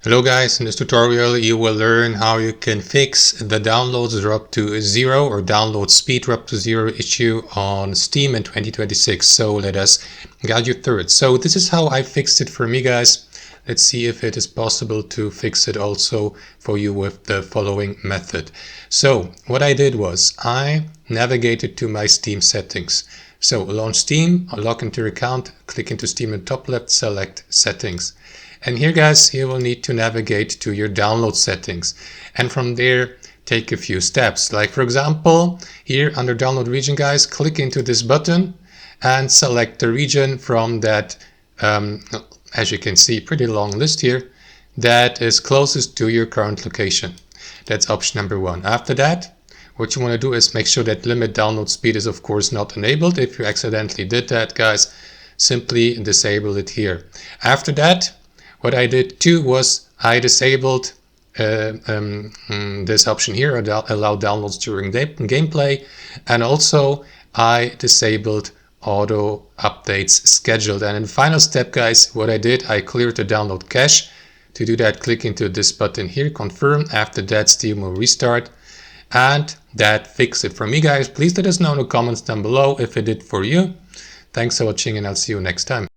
Hello guys, in this tutorial you will learn how you can fix the downloads drop to 0 or download speed drop to 0 issue on Steam in 2026. So let us guide you through it. So this is how I fixed it for me, guys. Let's see if it is possible to fix it also for you with the following method. So what I did was I navigated to my Steam settings. So launch Steam, log into your account, click into Steam in the top left, select settings. And here, guys, you will need to navigate to your download settings. And from there, take a few steps. Like, for example, here under download region, guys, click into this button and select the region from that, as you can see, pretty long list here, that is closest to your current location. That's option number 1. After that, what you want to do is make sure that limit download speed is, of course, not enabled. If you accidentally did that, guys, simply disable it here. After that, what I did too was I disabled this option here, allow downloads during gameplay, and also I disabled auto updates scheduled. And in the final step, guys, what I did, I cleared the download cache. To do that, click into this button here, confirm. After that, Steam will restart. And that fixed it for me, guys. Please let us know in the comments down below if it did for you. Thanks for watching, and I'll see you next time.